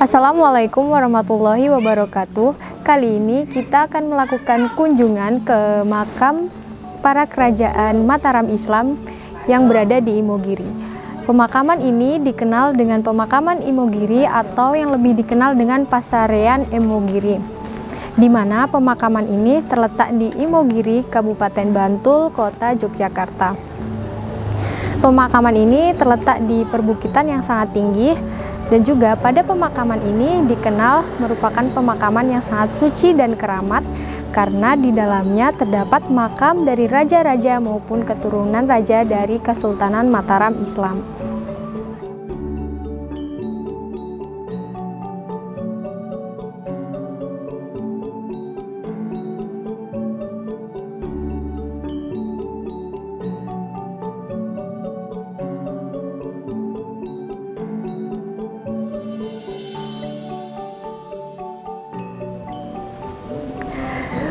Assalamualaikum warahmatullahi wabarakatuh. Kali ini kita akan melakukan kunjungan ke makam para kerajaan Mataram Islam yang berada di Imogiri. Pemakaman ini dikenal dengan pemakaman Imogiri atau yang lebih dikenal dengan Pasarean Imogiri, di mana pemakaman ini terletak di Imogiri, Kabupaten Bantul, Kota Yogyakarta. Pemakaman ini terletak di perbukitan yang sangat tinggi, dan juga pada pemakaman ini dikenal merupakan pemakaman yang sangat suci dan keramat karena di dalamnya terdapat makam dari raja-raja maupun keturunan raja dari Kesultanan Mataram Islam.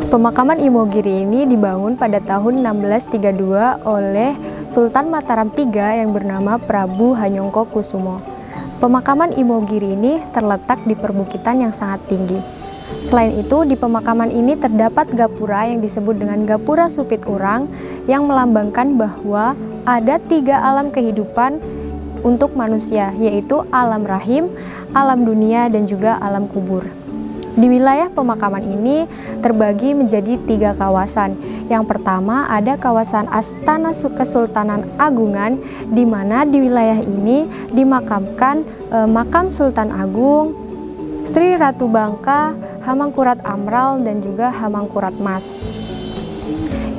Pemakaman Imogiri ini dibangun pada tahun 1632 oleh Sultan Mataram III yang bernama Prabu Hanyongko Kusumo. Pemakaman Imogiri ini terletak di perbukitan yang sangat tinggi. Selain itu, di pemakaman ini terdapat gapura yang disebut dengan Gapura Supit Urang yang melambangkan bahwa ada 3 alam kehidupan untuk manusia, yaitu alam rahim, alam dunia, dan juga alam kubur. Di wilayah pemakaman ini terbagi menjadi 3 kawasan. Yang pertama ada kawasan Astana Kesultanan Agungan, di mana di wilayah ini dimakamkan makam Sultan Agung, Sri Ratu Bangka, Hamangkurat Amral, dan juga Hamangkurat Mas.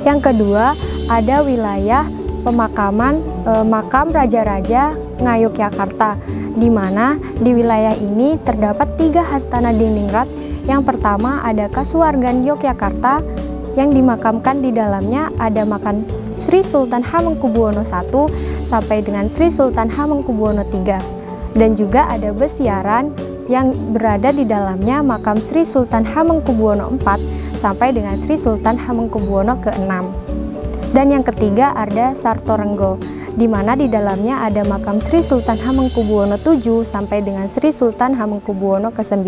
Yang kedua ada wilayah pemakaman makam Raja-Raja Ngayogyakarta, di mana di wilayah ini terdapat 3 hastana diningrat. Yang pertama ada Kasuwargan Yogyakarta yang dimakamkan di dalamnya ada makam Sri Sultan Hamengkubuwono I sampai dengan Sri Sultan Hamengkubuwono III, dan juga ada Besiaran yang berada di dalamnya makam Sri Sultan Hamengkubuwono IV sampai dengan Sri Sultan Hamengkubuwono ke-6. Dan yang ketiga ada Sartorenggo, di mana di dalamnya ada makam Sri Sultan Hamengkubuwono VII sampai dengan Sri Sultan Hamengkubuwono ke-9.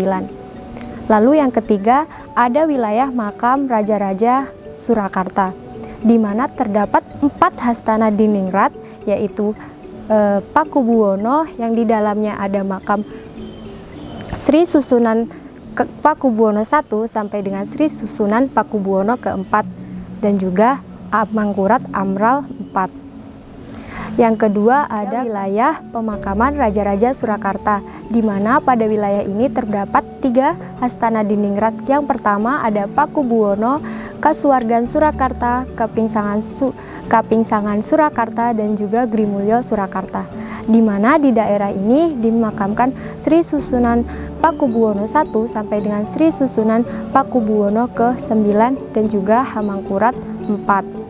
Lalu yang ketiga ada wilayah makam Raja-Raja Surakarta, di mana terdapat 4 hastana diningrat, yaitu Pakubuwono yang di dalamnya ada makam Sri Susunan Pakubuwono I sampai dengan Sri Susunan Pakubuwono ke-4, dan juga Hamangkurat Amral IV. Yang kedua ada wilayah pemakaman Raja-Raja Surakarta, di mana pada wilayah ini terdapat 3 hastana diningrat. Yang pertama ada Pakubuwono, Kasuwargan Surakarta, Kapingsangan Surakarta, dan juga Grimulyo Surakarta, di mana di daerah ini dimakamkan Sri Susunan Pakubuwono I sampai dengan Sri Susunan Pakubuwono ke-9 dan juga Hamangkurat IV.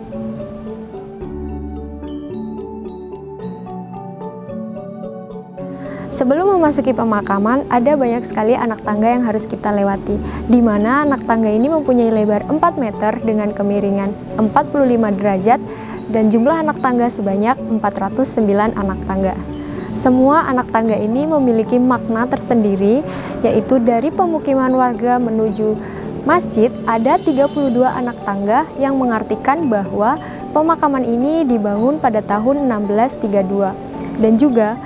Sebelum memasuki pemakaman, ada banyak sekali anak tangga yang harus kita lewati, di mana anak tangga ini mempunyai lebar 4 meter dengan kemiringan 45 derajat dan jumlah anak tangga sebanyak 409 anak tangga. Semua anak tangga ini memiliki makna tersendiri, yaitu dari pemukiman warga menuju masjid ada 32 anak tangga yang mengartikan bahwa pemakaman ini dibangun pada tahun 1632, dan juga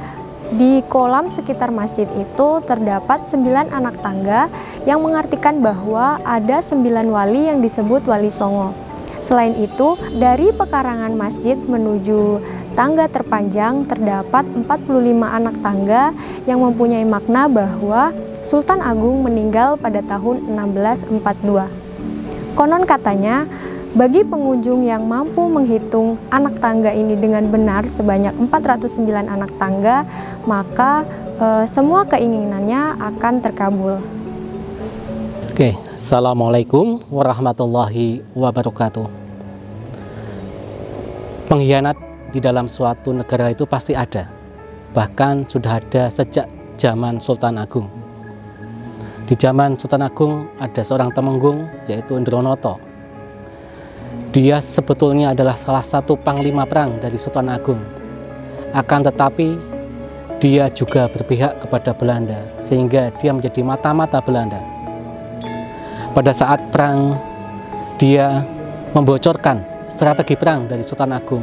di kolam sekitar masjid itu terdapat 9 anak tangga yang mengartikan bahwa ada 9 wali yang disebut Wali Songo. Selain itu, dari pekarangan masjid menuju tangga terpanjang terdapat 45 anak tangga yang mempunyai makna bahwa Sultan Agung meninggal pada tahun 1642. Konon katanya, bagi pengunjung yang mampu menghitung anak tangga ini dengan benar sebanyak 409 anak tangga, maka semua keinginannya akan terkabul. Oke, Assalamualaikum warahmatullahi wabarakatuh. Pengkhianat di dalam suatu negara itu pasti ada, bahkan sudah ada sejak zaman Sultan Agung. Di zaman Sultan Agung ada seorang temenggung, yaitu Indronoto. Dia sebetulnya adalah salah satu panglima perang dari Sultan Agung. Akan tetapi dia juga berpihak kepada Belanda, sehingga dia menjadi mata-mata Belanda. Pada saat perang, dia membocorkan strategi perang dari Sultan Agung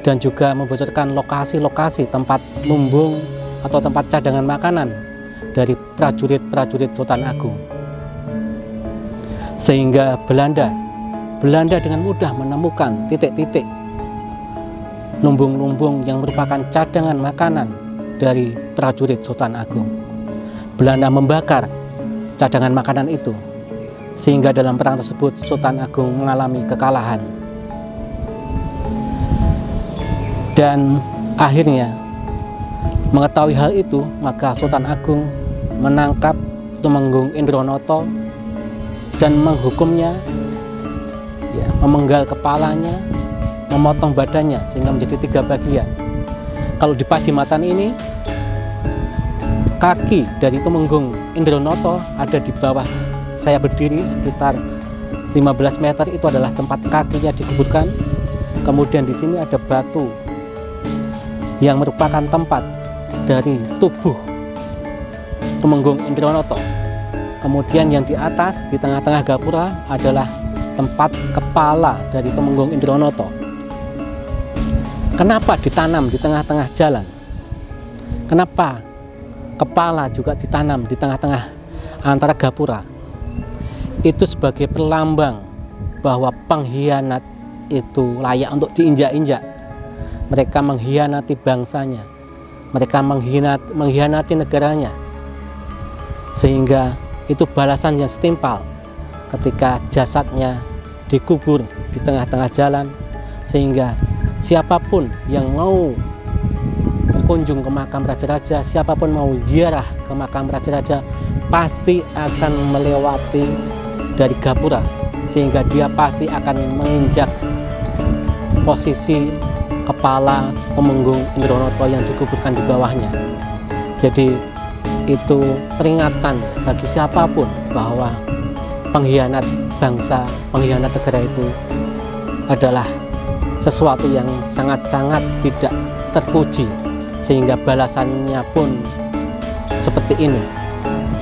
dan juga membocorkan lokasi-lokasi tempat lumbung atau tempat cadangan makanan dari prajurit-prajurit Sultan Agung. Sehingga Belanda dengan mudah menemukan titik-titik lumbung-lumbung yang merupakan cadangan makanan dari prajurit Sultan Agung. Belanda membakar cadangan makanan itu, sehingga dalam perang tersebut Sultan Agung mengalami kekalahan. Dan akhirnya mengetahui hal itu, maka Sultan Agung menangkap Tumenggung Indronoto dan menghukumnya, ya, memenggal kepalanya, memotong badannya sehingga menjadi 3 bagian. Kalau di Pajimasan ini, kaki dari Tumenggung Indronoto ada di bawah saya berdiri sekitar 15 meter, itu adalah tempat kakinya dikuburkan. Kemudian di sini ada batu yang merupakan tempat dari tubuh Tumenggung Indronoto. Kemudian yang di atas, di tengah-tengah gapura adalah tempat kepala dari Tumenggung Indronoto. Kenapa ditanam di tengah-tengah jalan? Kenapa kepala juga ditanam di tengah-tengah antara gapura? Itu sebagai pelambang bahwa pengkhianat itu layak untuk diinjak-injak. Mereka mengkhianati bangsanya, mereka mengkhianati negaranya, sehingga itu balasan yang setimpal ketika jasadnya dikubur di tengah-tengah jalan, sehingga siapapun yang mau berkunjung ke makam raja-raja, siapapun mau ziarah ke makam raja-raja, pasti akan melewati dari gapura, sehingga dia pasti akan menginjak posisi kepala Tumenggung Indronoto yang dikuburkan di bawahnya. Jadi itu peringatan bagi siapapun bahwa pengkhianat bangsa, pengkhianat negara itu adalah sesuatu yang sangat-sangat tidak terpuji, sehingga balasannya pun seperti ini.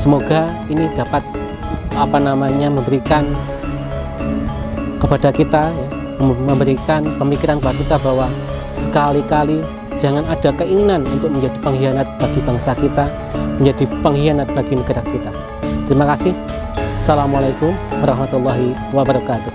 Semoga ini dapat memberikan kepada kita, ya, memberikan pemikiran kepada kita bahwa sekali-kali jangan ada keinginan untuk menjadi pengkhianat bagi bangsa kita, menjadi pengkhianat bagi negara kita. Terima kasih. Assalamualaikum warahmatullahi wabarakatuh.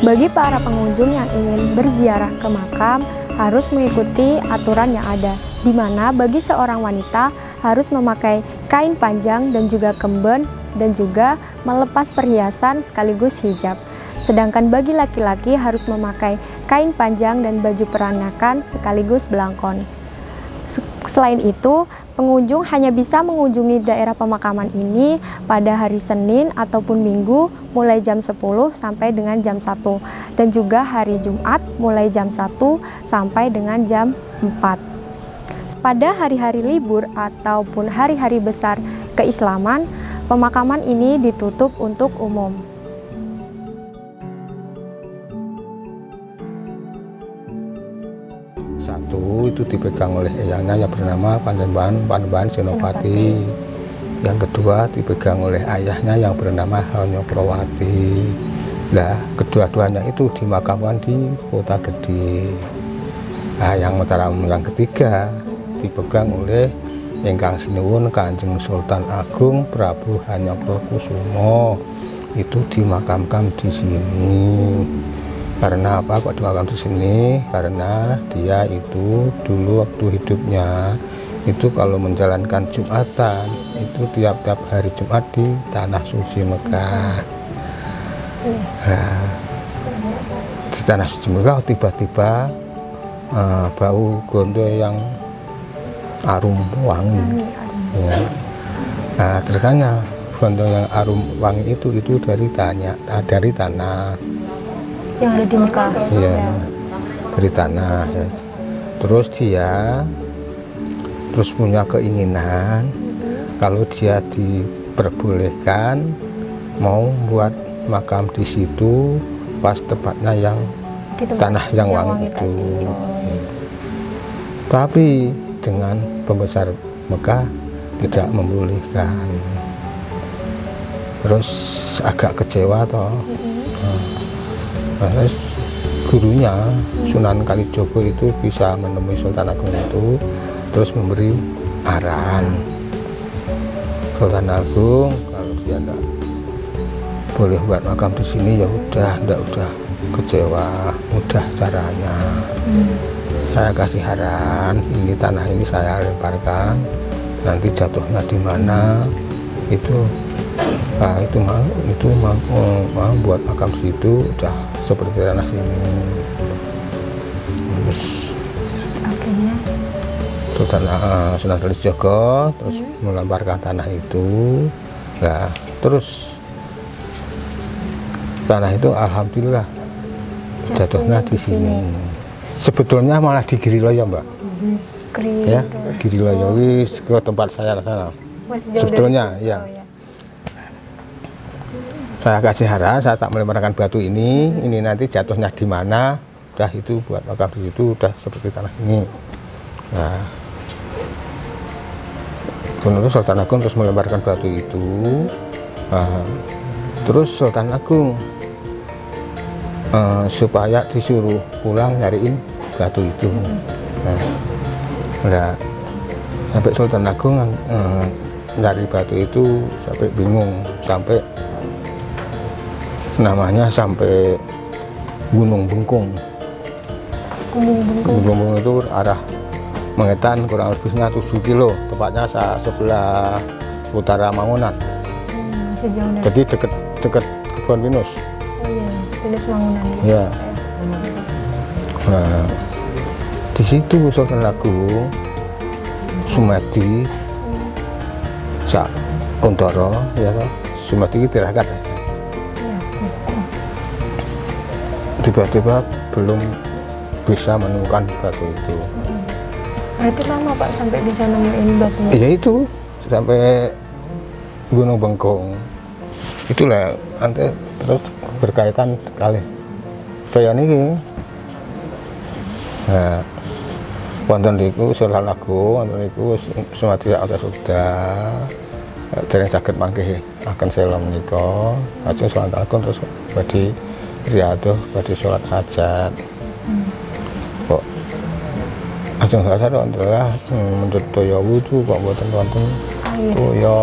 Bagi para pengunjung yang ingin berziarah ke makam, harus mengikuti aturan yang ada, di mana bagi seorang wanita harus memakai kain panjang dan juga kemben, dan juga melepas perhiasan sekaligus hijab. Sedangkan bagi laki-laki harus memakai kain panjang dan baju peranakan sekaligus belangkon. Selain itu, pengunjung hanya bisa mengunjungi daerah pemakaman ini pada hari Senin ataupun Minggu mulai jam 10 sampai dengan jam 1, dan juga hari Jumat mulai jam 1 sampai dengan jam 4. Pada hari-hari libur ataupun hari-hari besar keislaman, pemakaman ini ditutup untuk umum. Satu itu dipegang oleh eyangnya yang bernama Panembahan Senopati. Yang kedua dipegang oleh ayahnya yang bernama Hanyoprowati. Nah, kedua-duanya itu dimakamkan di Kota Gede. Nah, yang ketiga dipegang oleh Ingkang Sinuwun Kanjeng Sultan Agung Prabu Hanyokrokusumo. Itu dimakamkan di sini. Karena apa kok dimakamkan di sini? Karena dia itu dulu waktu hidupnya itu kalau menjalankan Jumatan itu tiap-tiap hari Jumat di Tanah Suci Mekah. Nah, di Tanah Suci Mekah tiba-tiba bau gondo yang arum wangi. Ya. Nah, terkanya gondo yang arum wangi itu dari tanah yang ada di Mekah. Iya. beri tanah ya. Terus dia punya keinginan kalau dia diperbolehkan mau buat makam di situ pas tepatnya yang tanah yang wangi itu. Tapi dengan pembesar Mekah tidak membolehkan. Terus agak kecewa toh. Nah, gurunya Sunan Kalijogo itu bisa menemui Sultan Agung itu, terus memberi arahan. Sultan Agung kalau dia enggak boleh buat makam di sini ya udah kecewa, mudah caranya. Saya kasih saran, ini tanah ini saya lemparkan, nanti jatuhnya di mana itu mau buat makam di situ udah seperti tanah sini. Terus akhirnya Sunan Kalijogo terus melemparkan tanah itu. Nah, terus tanah itu alhamdulillah jatuhnya di sini. Sebetulnya malah di Giriloyo, Mbak. Ya, Giriloyo wis ke tempat saya sana. Sebetulnya ya. Saya kasih saran, saya tak melemparkan batu ini nanti jatuhnya di mana, udah itu buat makam di situ udah seperti tanah ini. Nah, terus Sultan Agung terus melemparkan batu itu. Terus Sultan Agung supaya disuruh pulang nyariin batu itu. Nah, sampai Sultan Agung nyari batu itu sampai bingung, sampai namanya sampai Gunung Bengkung. Gunung Bengkung itu arah Mengetan kurang lebihnya 7 kilo, tepatnya sebelah utara Mangunan. Jadi dekat Kebon Pinus. Oh iya, Pinus Mangunan. Ya. Nah, di situ Sultan Agung Sumadi Sak Kuntoro ya toh. Sumadi itu tirakat. Tiba-tiba belum bisa menemukan batu itu. Berarti lama Pak sampai bisa nemuin batunya? Iya itu sampai Gunung Bengkung. Itulah nanti terus berkaitan kali kaya niki. Nah, wonten niku Sultan Agung, wonten niku Sumadi sudah dereng saged mangkih akan sela menika. Lajeng Sultan Agung terus badhe riadoh, badhe sholat hajat. Kok ajeng hajat adalah menurut toya wudu kok mboten wonten toya.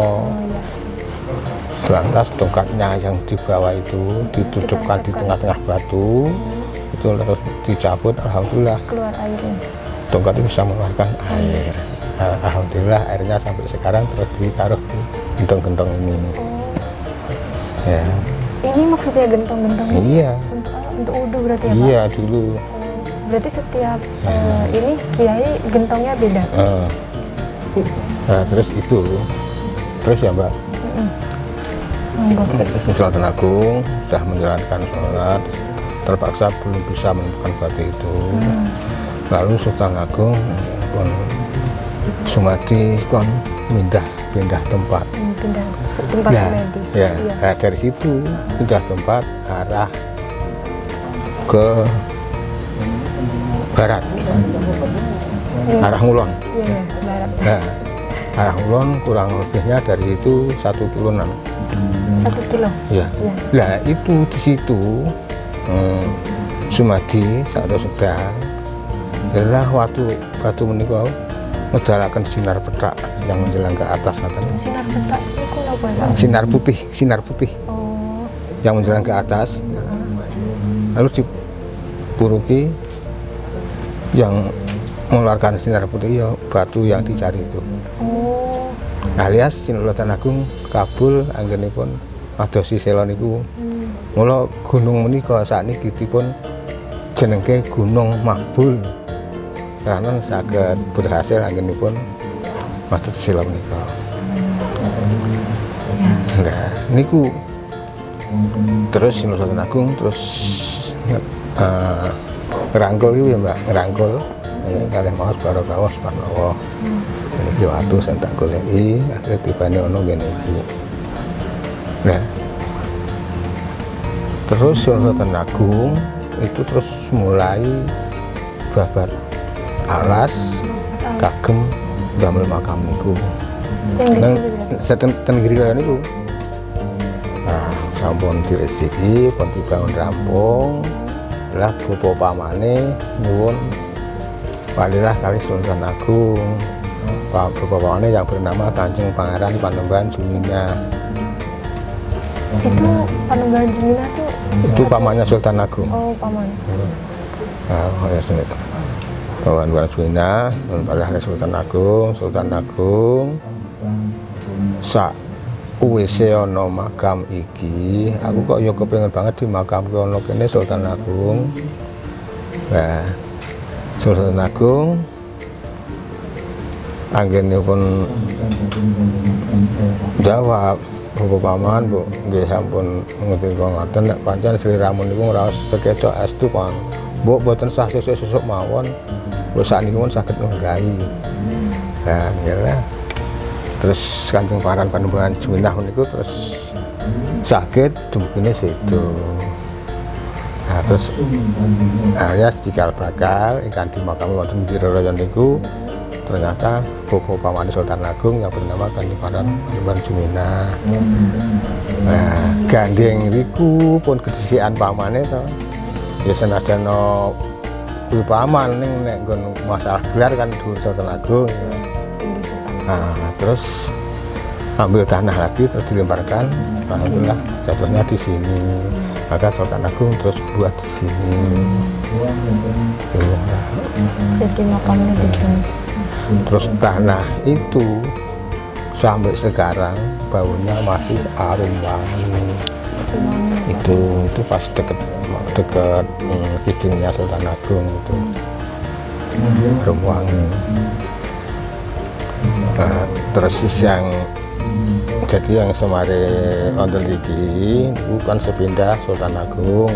Lantas tongkatnya yang di bawah itu ditutupkan di tengah-tengah batu, itu lalu dicabut, alhamdulillah keluar airnya. Tongkat itu bisa mengeluarkan air. Alhamdulillah airnya sampai sekarang terus ditaruh di gentong-gentong ini. Ya. Ini maksudnya gentong-gentong ini? Iya. Untuk wudhu berarti ya Pak? Iya dulu. Berarti setiap ini kiai gentongnya beda? Nah terus itu, terus ya Mbak. Sultan Agung sudah menjalankan sholat, terpaksa belum bisa menemukan batu itu. Lalu Sultan Agung pun Sumadi kon pindah tempat. Pindah tempat Sumadi. Ya, nah, dari situ pindah tempat arah ke barat, arah Ngulon. Iya, barat. Nah, arah Ngulon kurang lebihnya dari itu 1 kiloan. 1 kilo. Ya. Nah itu di situ Sumadi saat sudah adalah waktu batu menikah ngedalakan sinar petak yang menjelang ke atas katanya. Sinar petak itu apa ya? Sinar putih Oh. yang menjelang ke atas. Lalu dipuruki yang mengeluarkan sinar putih ya batu yang dicari itu. Oh. Alias Sultan Agung kabul anggenipun madosi sela niku. Mula gunung menika sakniki dipun jenenge Gunung Makbul. Karena saged berhasil anggenipun madosi sela menika. Nah, niku terus Sultan Agung terus ngerangkul gitu ya Mbak, ngerangkul kalih maos barokah subhanallah. Ini waktu saya tak goleki akhirnya tibane ono ngene iki. Nah, terus Sultan Agung itu terus mulai babat alas kagem damel makam niku. Nang ten Girilayan niku. Nah, sampun diresiki, pun dibangun rampung. Lah bapa pamane nyuwun walilah kali Sultan Agung. Bapa pamane yang bernama Kanjeng Pangeran Panembahan Jumina. Itu Panembahan Jumina tuh Itu pamannya Sultan Agung. oh paman. Nah, ya sudah. Panembahan Jumina, walilah Sultan Agung. Sak uwise ana makam iki, aku kok ya kepengin banget di makam kono kene Sultan Agung. Nah, Sultan Agung anggenipun jawab, "Bu paman, Bu, nggih ampun ngerti kok ngoten nek pancen Sri Ramun niku ngraos sekeca estu Pak. Mbok boten sah sesuk mawon. Wis sakniki pun saged nggahi." Nah, ngira terus Kanjeng Pangeran Panembahan Juminah niku terus sakit dumugine situ. Nah, terus alias cikal bakal ingkang dimakami wonten di Roroyo niku ternyata bapa pamane Sultan Agung yang bernama Kanjeng Pangeran Panembahan Juminah. Nah, gandeng niku pun kedisikan pamane to. Ya senajan kuwi paman ning nek nggon masalah gelar kan dhuwur Sultan Agung. Nah, terus ambil tanah lagi terus dilemparkan, alhamdulillah jatuhnya di sini. Maka Sultan Agung terus buat di sini. Jadi makamnya di sini. Terus tanah itu sampai sekarang baunya masih harum wangi. Itu pas deket hidungnya Sultan Agung itu harum wangi. Nah, terus yang jadi yang semare wonten iki niku kan sepindah Sultan Agung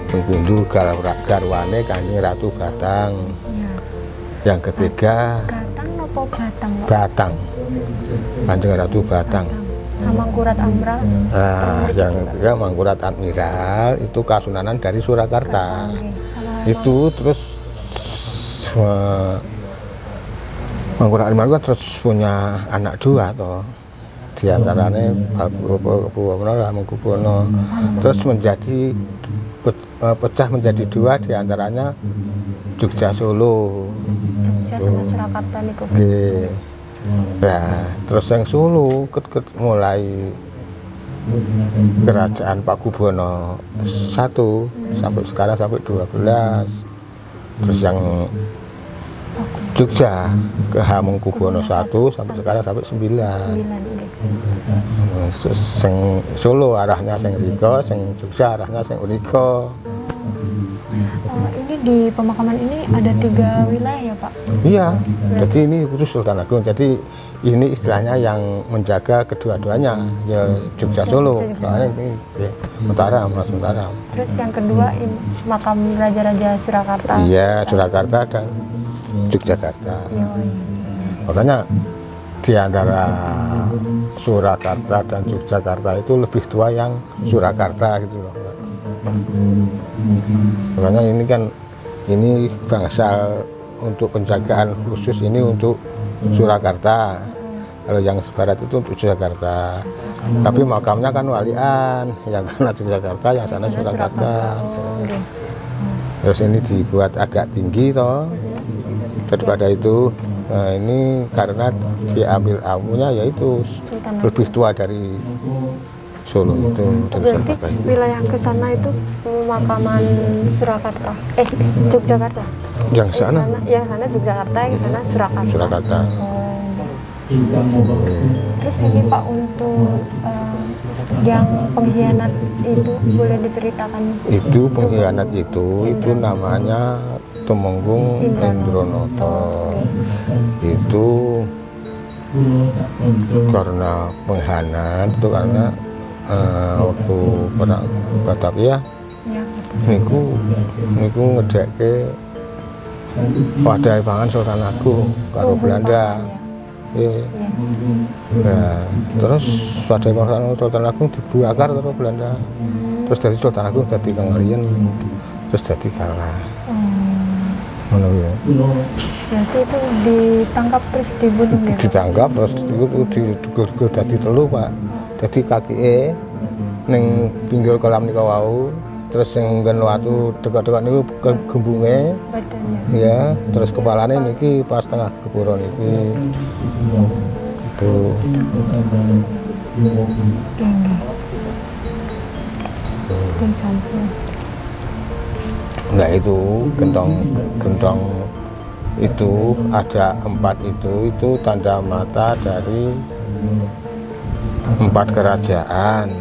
pindu garwane Kanjeng Ratu Batang. Ya. Yang ketiga Batang apa Batang? Batang. Kanjeng Ratu Batang. Mangkurat Amral. Nah, yang ketiga Mangkurat Admiral itu Kasunanan dari Surakarta. Itu terus Mangkurat Admiral terus punya anak dua toh. Di antaranya Hamengkubuwono terus menjadi pecah menjadi dua, di antaranya Jogja Solo. Jogja sama Surakarta niku. Nggih. Nah, terus yang Solo mulai kerajaan Pakubuwono 1 sampai sekarang sampai 12. Terus yang Jogja ke Hamengkubuwono 1 sampai sekarang sampai 9. Sing Solo arahnya sing riko, sing Jogja arahnya sing riko. Ini di pemakaman ini ada 3 wilayah ya Pak? Iya, jadi ini khusus Sultan Agung. Jadi ini istilahnya yang menjaga kedua-duanya, ya Jogja Solo. Soalnya ini ya, Mataram, Mas Mataram. Terus yang kedua ini makam Raja-Raja Surakarta. Iya, Surakarta dan Yogyakarta. Iya. Makanya di antara Surakarta dan Yogyakarta itu lebih tua yang Surakarta gitu loh. Makanya ini kan ini bangsal untuk penjagaan khusus ini untuk Surakarta. Kalau yang sebarat itu untuk Yogyakarta. Tapi makamnya kan walian, yang sana Yogyakarta, yang sana Surakarta. Terus ini dibuat agak tinggi toh. Daripada itu, nah ini karena diambil awalnya yaitu lebih tua dari Solo itu, dari Surakarta itu. Wilayah ke sana itu pemakaman Surakarta, Yogyakarta. Yang sana? Yang sana Yogyakarta, yang sana Surakarta. Surakarta. Terus ini Pak untuk yang pengkhianat itu boleh diceritakan? Itu pengkhianat itu namanya Tumenggung Indronoto. Itu karena pengkhianat itu karena waktu perang Batavia niku ngedekke wadah pangan Sultan Agung karo Belanda. Nah, terus wadah pangan Sultan Agung dibakar karo Belanda. Terus dari Sultan Agung dadi Kangriyen, terus dadi kalah. Ngono ya. Berarti itu ditangkap terus dibunuh ya? Ditangkap terus itu diduga-duga dadi telu, Pak. Dadi kakike ning pinggir kolam nika wau, terus yang nggen watu dekat-dekat niku gembunge. Ya, terus kepalane niki pas tengah kepuro niki. Itu. Nah itu gentong itu ada 4 itu tanda mata dari 4 kerajaan.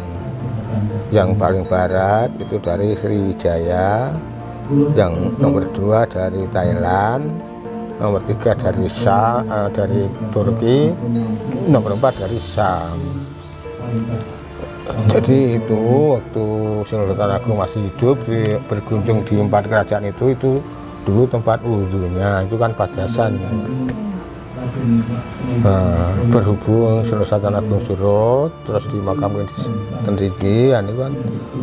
Yang paling barat itu dari Sriwijaya, yang nomor 2 dari Thailand, nomor 3 dari Turki, nomor 4 dari Syam. Jadi itu waktu Sultan Agung masih hidup berkunjung di 4 kerajaan itu dulu tempat wudhunya, itu kan Padasan. Nah, berhubung Sultan Agung surut terus dimakamkan di Tenriki, ini kan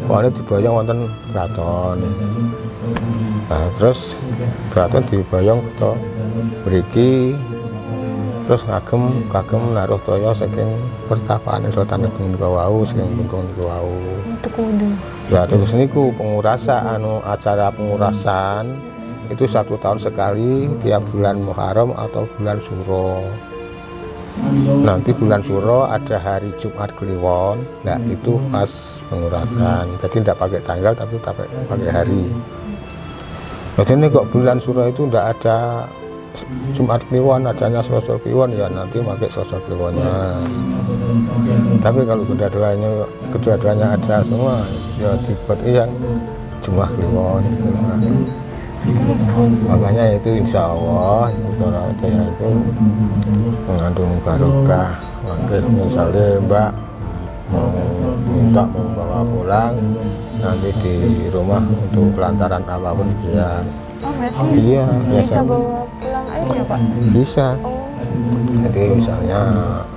wali dibayang wonten keraton. Nah, terus keraton dibayang ke mriki, terus kagem naruh toya saking pertapaan Sultan Agung niku wau, saking bengkong niku wau. Ya terus niku pengurasan acara pengurasan itu 1 tahun sekali tiap bulan Muharram atau bulan Suro. Nanti bulan Suro ada hari Jumat Kliwon, nah itu pas pengurasan. Jadi tidak pakai tanggal tapi pakai hari. Jadi ini kok bulan Suro itu tidak ada Jumat Kliwon, adanya Selasa Kliwon, ya nanti pakai Selasa Kliwonnya. Tapi kalau kedua-duanya ada semua, ya dibuat yang Jumat Kliwon. Makanya itu insya Allah itu mengandung barokah. Misalnya Mbak mau membawa pulang nanti di rumah untuk pelantaran apapun dia. Iya, bisa bawa pulang aja Pak? Bisa. Jadi misalnya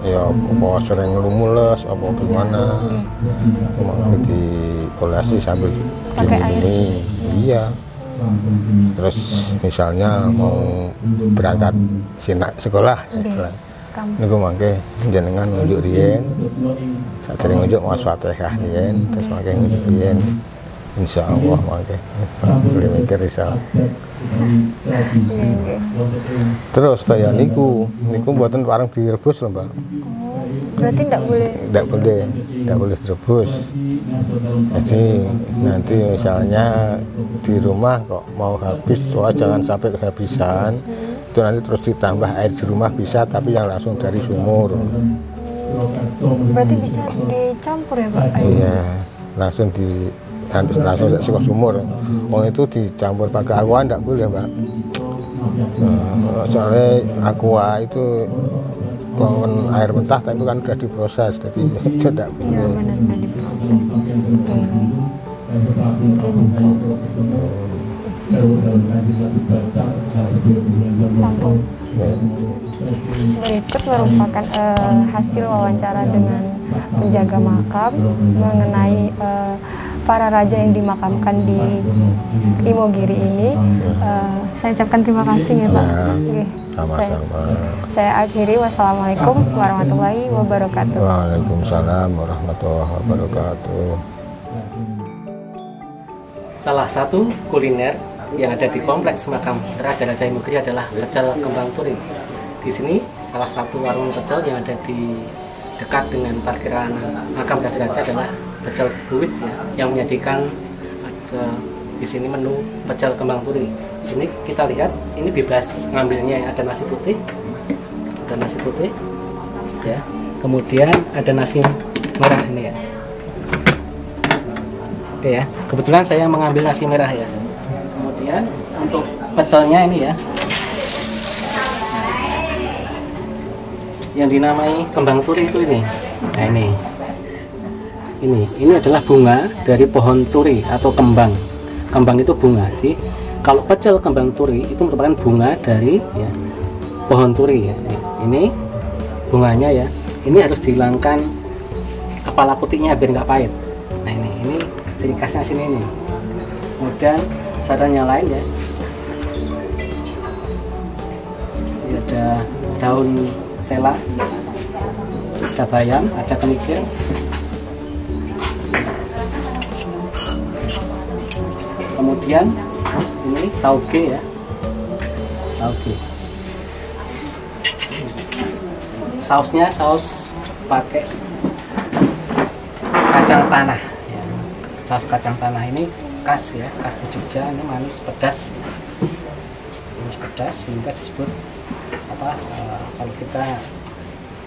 ya apa sering lumules apa gimana, mau dikolasi sambil diminumi. Iya. Terus misalnya mau berangkat sekolah ya, niku mangke jenengan nunjuk riyen, sadurunge nunjuk maos Fatihah riyen, terus mangke nunjuk riyen. Insyaallah mangke boleh mikir iso. Terus kaya niku mboten pareng direbus lho, Mbak. Berarti tidak boleh direbus. Jadi nanti misalnya di rumah kok mau habis, soalnya jangan sampai kehabisan. Itu nanti terus ditambah air di rumah bisa, tapi yang langsung dari sumur. Berarti bisa dicampur ya Pak? Iya, langsung saka sumur. Wong itu dicampur pakai aqua enggak boleh, Mbak. Soalnya aqua itu bangun air mentah, tapi kan sudah diproses, jadi tidak boleh. Iya benar diproses. Sambung. Berikut merupakan hasil wawancara dengan penjaga makam mengenai para raja yang dimakamkan di Imogiri ini. Saya ucapkan terima kasih ya Pak. Sama-sama. Saya akhiri, wassalamualaikum warahmatullahi wabarakatuh. Waalaikumsalam warahmatullahi wabarakatuh. Salah satu kuliner yang ada di kompleks makam Raja-Raja Imogiri adalah pecel kembang turi. Di sini salah satu warung pecel yang ada di dekat dengan parkiran makam Raja-Raja adalah pecel buwit ya, yang menyajikan ada di sini menu pecel kembang turi. Ini kita lihat, ini bebas ngambilnya ya. Ada nasi putih, ya. Kemudian ada nasi merah ini ya. Oke ya. Kebetulan saya mengambil nasi merah ya. Kemudian untuk pecelnya ini ya, yang dinamai kembang turi itu ini. Nah ini adalah bunga dari pohon turi atau kembang kembang itu bunga. Jadi kalau pecel kembang turi itu merupakan bunga dari ya, pohon turi ya. Ini bunganya ya. Ini harus dihilangkan kepala putihnya biar nggak pahit. Nah ini ciri khasnya sini ini. Kemudian saran yang lain ya. Ini ada daun tela, ada bayam, ada kemikir. Kemudian ini tauge ya, tauge. Sausnya saus pakai kacang tanah ya. Saus kacang tanah ini khas ya, khas di Jogja. Ini manis pedas, manis pedas sehingga disebut apa kalau kita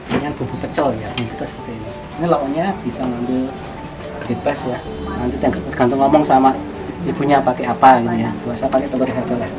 dengan bumbu pecel ya, bumbu kita seperti ini. Ini lauknya bisa ngambil bebas ya, nanti tergantung ngomong sama ibunya pakai apa gitu ya. Gak usah pakai telur saja lah.